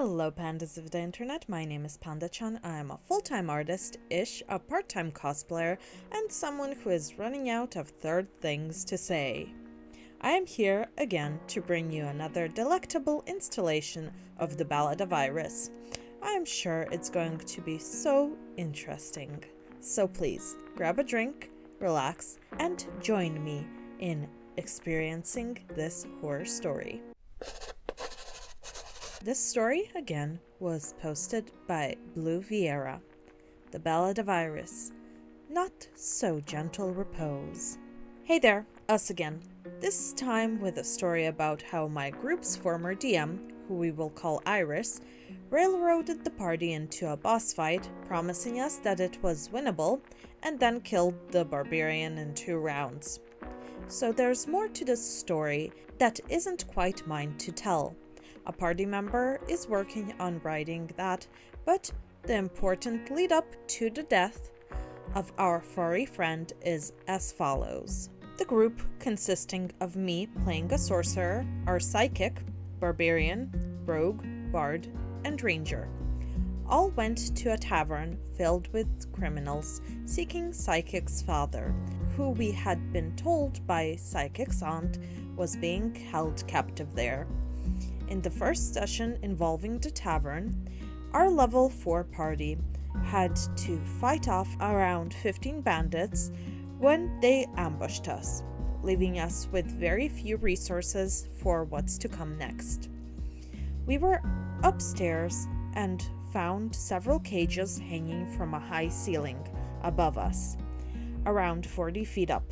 Hello pandas of the internet, my name is Panda-chan. I am a full-time artist-ish, a part-time cosplayer, and someone who is running out of third things to say. I am here again to bring you another delectable installation of the Ballad of Iris. I am sure it's going to be so interesting. So please, grab a drink, relax, and join me in experiencing this horror story. This story, again, was posted by Blue Vieira, The Ballad of Iris, Not So Gentle Repose. Hey there, us again. This time with a story about how my group's former DM, who we will call Iris, railroaded the party into a boss fight, promising us that it was winnable, and then killed the barbarian in 2 rounds. So there's more to this story that isn't quite mine to tell. A party member is working on writing that, but the important lead up to the death of our furry friend is as follows. The group, consisting of me playing a sorcerer, our psychic, barbarian, rogue, bard, and ranger, all went to a tavern filled with criminals seeking Psychic's father, who we had been told by Psychic's aunt was being held captive there. In the first session involving the tavern, our level 4 party had to fight off around 15 bandits when they ambushed us, leaving us with very few resources for what's to come next. We were upstairs and found several cages hanging from a high ceiling above us, around 40 feet up.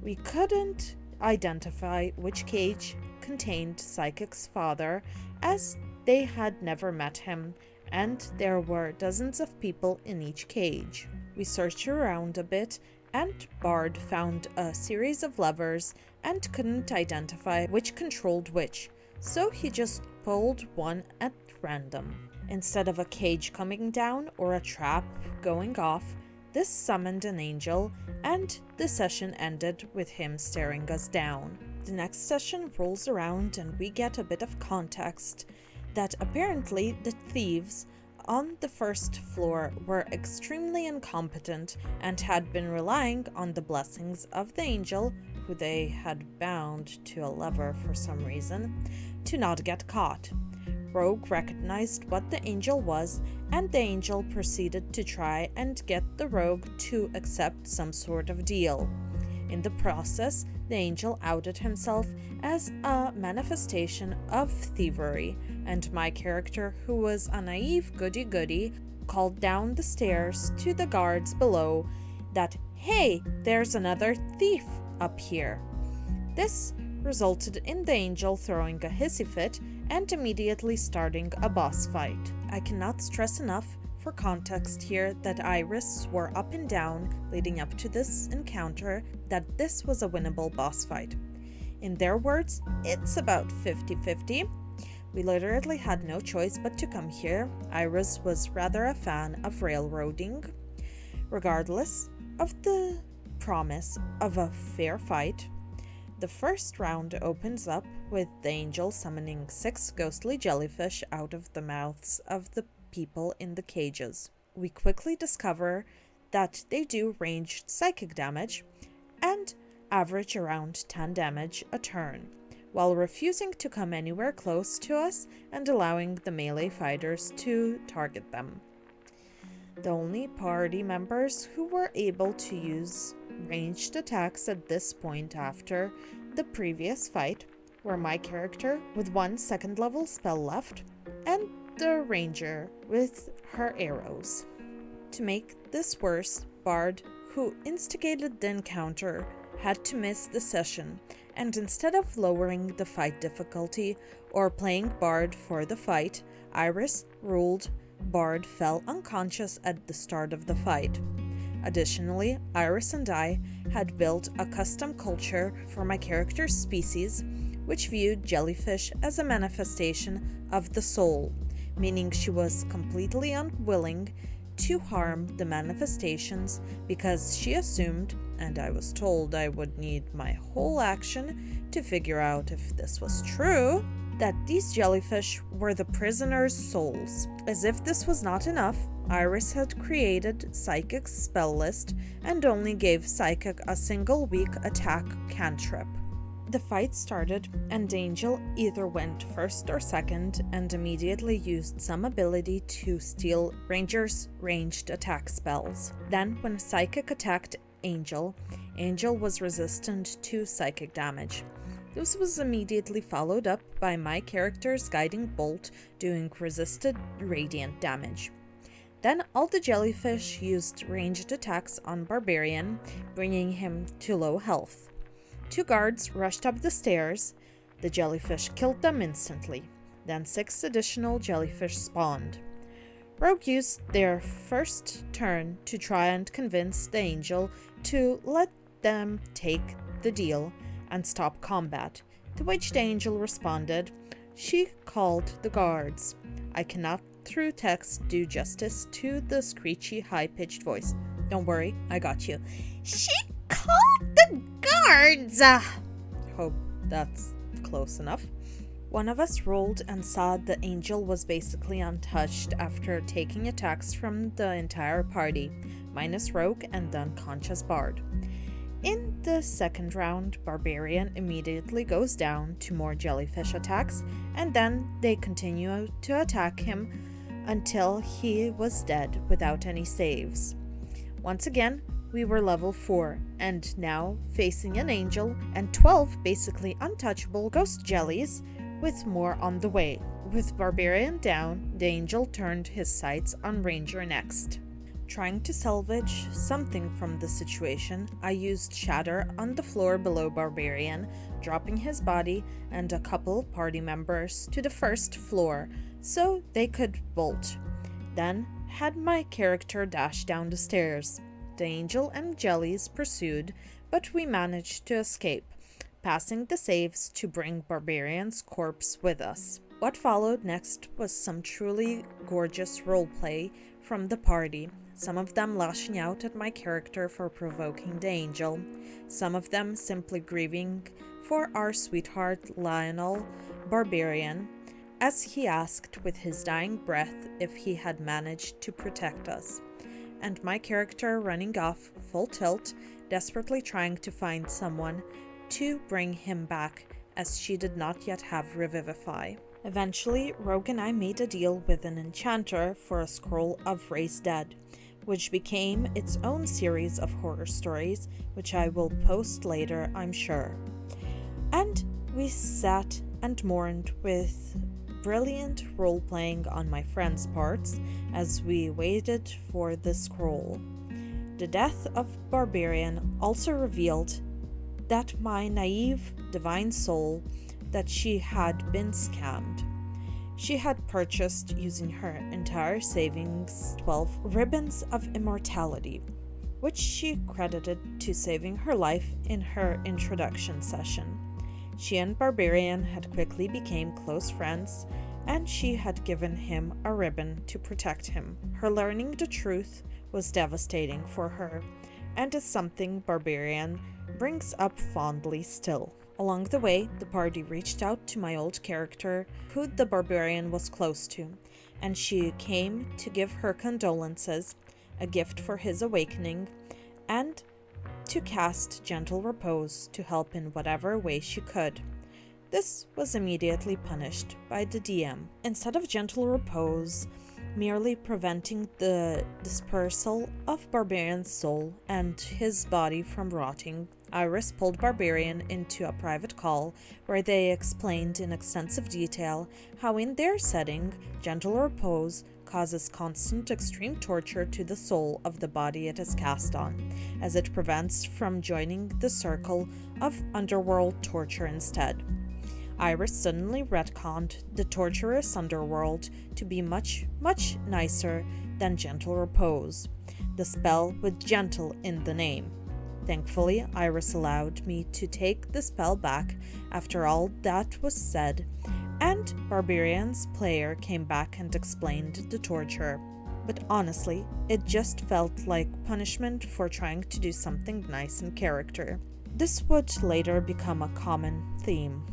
We couldn't identify which cage contained Psychic's father, as they had never met him, and there were dozens of people in each cage. We searched around a bit, and Bard found a series of levers and couldn't identify which controlled which, so he just pulled one at random. Instead of a cage coming down or a trap going off, this summoned an angel, and the session ended with him staring us down. The next session rolls around and we get a bit of context that apparently the thieves on the first floor were extremely incompetent and had been relying on the blessings of the angel, who they had bound to a lever for some reason, to not get caught. Rogue recognized what the angel was, and the angel proceeded to try and get the rogue to accept some sort of deal. In the process, the angel outed himself as a manifestation of thievery, and my character, who was a naive goody-goody, called down the stairs to the guards below that, hey, there's another thief up here. This resulted in the angel throwing a hissy fit and immediately starting a boss fight. I cannot stress enough for context here that Iris swore up and down leading up to this encounter that this was a winnable boss fight. In their words, it's about 50-50. We literally had no choice but to come here. Iris was rather a fan of railroading. Regardless of the promise of a fair fight, the first round opens up with the angel summoning 6 ghostly jellyfish out of the mouths of the people in the cages. We quickly discover that they do ranged psychic damage and average around 10 damage a turn, while refusing to come anywhere close to us and allowing the melee fighters to target them. The only party members who were able to use ranged attacks at this point after the previous fight were my character with 1 second level spell left and the ranger with her arrows. To make this worse, Bard, who instigated the encounter, had to miss the session, and instead of lowering the fight difficulty or playing Bard for the fight, Iris ruled Bard fell unconscious at the start of the fight. Additionally, Iris and I had built a custom culture for my character's species, which viewed jellyfish as a manifestation of the soul, meaning she was completely unwilling to harm the manifestations because she assumed, and I was told I would need my whole action to figure out if this was true, that these jellyfish were the prisoners' souls. As if this was not enough, Iris had created Psychic's spell list and only gave Psychic a single weak attack cantrip. The fight started, and Angel either went first or second and immediately used some ability to steal Ranger's ranged attack spells. Then, when Psychic attacked Angel, Angel was resistant to psychic damage. This was immediately followed up by my character's guiding bolt doing resisted radiant damage. Then all the jellyfish used ranged attacks on Barbarian, bringing him to low health. 2 guards rushed up the stairs. The jellyfish killed them instantly. Then 6 additional jellyfish spawned. Rogue used their first turn to try and convince the Angel to let them take the deal and stop combat, to which the Angel responded. She called the guards. I cannot through text do justice to the screechy, high-pitched voice. Don't worry, I got you. She called the guards! Hope that's close enough. One of us rolled and saw the Angel was basically untouched after taking attacks from the entire party, minus Rogue and the unconscious Bard. In the second round, Barbarian immediately goes down to more jellyfish attacks, and then they continue to attack him until he was dead without any saves. Once again, we were level 4, and now facing an Angel and 12 basically untouchable ghost jellies, with more on the way. With Barbarian down, the Angel turned his sights on Ranger next. Trying to salvage something from the situation, I used Shatter on the floor below Barbarian, dropping his body and a couple party members to the first floor so they could bolt. Then had my character dash down the stairs. The Angel and Jellies pursued, but we managed to escape, passing the saves to bring Barbarian's corpse with us. What followed next was some truly gorgeous roleplay from the party, some of them lashing out at my character for provoking the Angel, some of them simply grieving for our sweetheart Lionel Barbarian, as he asked with his dying breath if he had managed to protect us, and my character running off full tilt, desperately trying to find someone to bring him back, as she did not yet have Revivify. Eventually, Rogue and I made a deal with an enchanter for a scroll of Raised Dead, which became its own series of horror stories, which I will post later, I'm sure. And we sat and mourned with brilliant role-playing on my friends' parts as we waited for the scroll. The death of Barbarian also revealed that my naive divine soul that she had been scammed. She had purchased, using her entire savings, 12 ribbons of immortality, which she credited to saving her life in her introduction session. She and Barbarian had quickly become close friends, and she had given him a ribbon to protect him. Her learning the truth was devastating for her, and is something Barbarian brings up fondly still. Along the way, the party reached out to my old character, who the Barbarian was close to, and she came to give her condolences, a gift for his awakening, and to cast Gentle Repose to help in whatever way she could. This was immediately punished by the DM. Instead of Gentle Repose merely preventing the dispersal of Barbarian's soul and his body from rotting, Iris pulled Barbarian into a private call where they explained in extensive detail how in their setting, Gentle Repose causes constant extreme torture to the soul of the body it is cast on, as it prevents from joining the circle of underworld torture instead. Iris suddenly retconned the torturous underworld to be much, much nicer than Gentle Repose, the spell with gentle in the name. Thankfully, Iris allowed me to take the spell back after all that was said, and Barbarian's player came back and explained the torture. But honestly, it just felt like punishment for trying to do something nice in character. This would later become a common theme.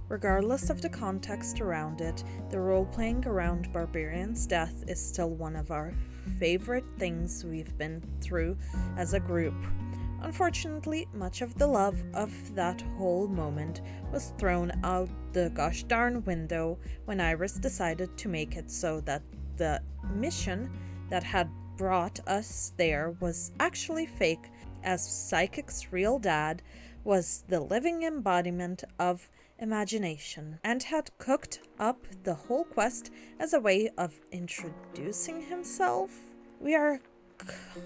Regardless of the context around it, the role-playing around Barbarian's death is still one of our favorite things we've been through as a group. Unfortunately, much of the love of that whole moment was thrown out the gosh darn window when Iris decided to make it so that the mission that had brought us there was actually fake, as Psychic's real dad was the living embodiment of imagination and had cooked up the whole quest as a way of introducing himself. We are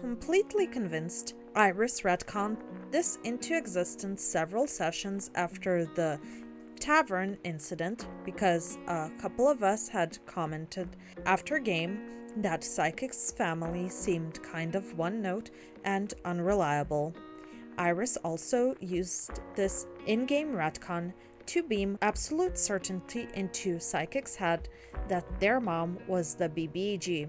completely convinced Iris retconned this into existence several sessions after the tavern incident, because a couple of us had commented after game that Psychic's family seemed kind of one note and unreliable. Iris also used this in-game retcon to beam absolute certainty into Psychic's head that their mom was the BBG.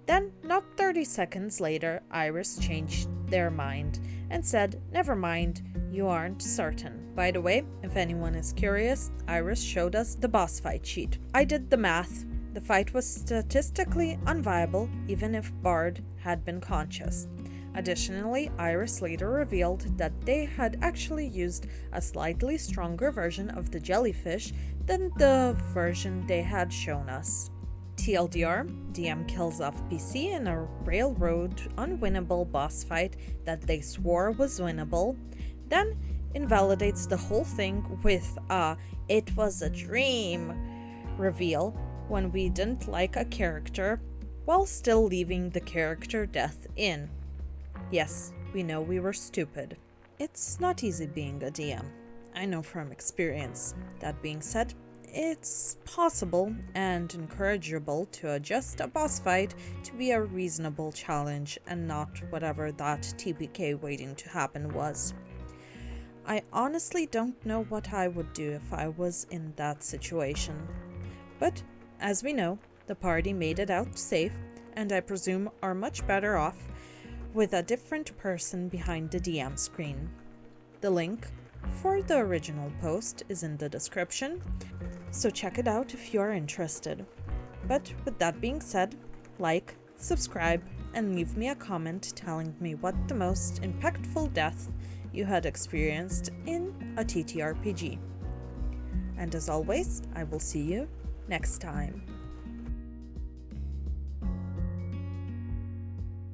Then, not 30 seconds later, Iris changed their mind and said, "Never mind, you aren't certain." By the way, if anyone is curious, Iris showed us the boss fight sheet. I did the math. The fight was statistically unviable even if Bard had been conscious. Additionally, Iris later revealed that they had actually used a slightly stronger version of the jellyfish than the version they had shown us. TLDR, DM kills off PC in a railroad unwinnable boss fight that they swore was winnable, then invalidates the whole thing with a "it was a dream" reveal when we didn't like a character, while still leaving the character death in. Yes, we know we were stupid. It's not easy being a DM. I know from experience. That being said, it's possible and encourageable to adjust a boss fight to be a reasonable challenge and not whatever that TPK waiting to happen was. I honestly don't know what I would do if I was in that situation. But, as we know, the party made it out safe, and I presume are much better off with a different person behind the DM screen. The link for the original post is in the description, so check it out if you are interested. But with that being said, like, subscribe, and leave me a comment telling me what the most impactful death you had experienced in a TTRPG. And as always, I will see you next time.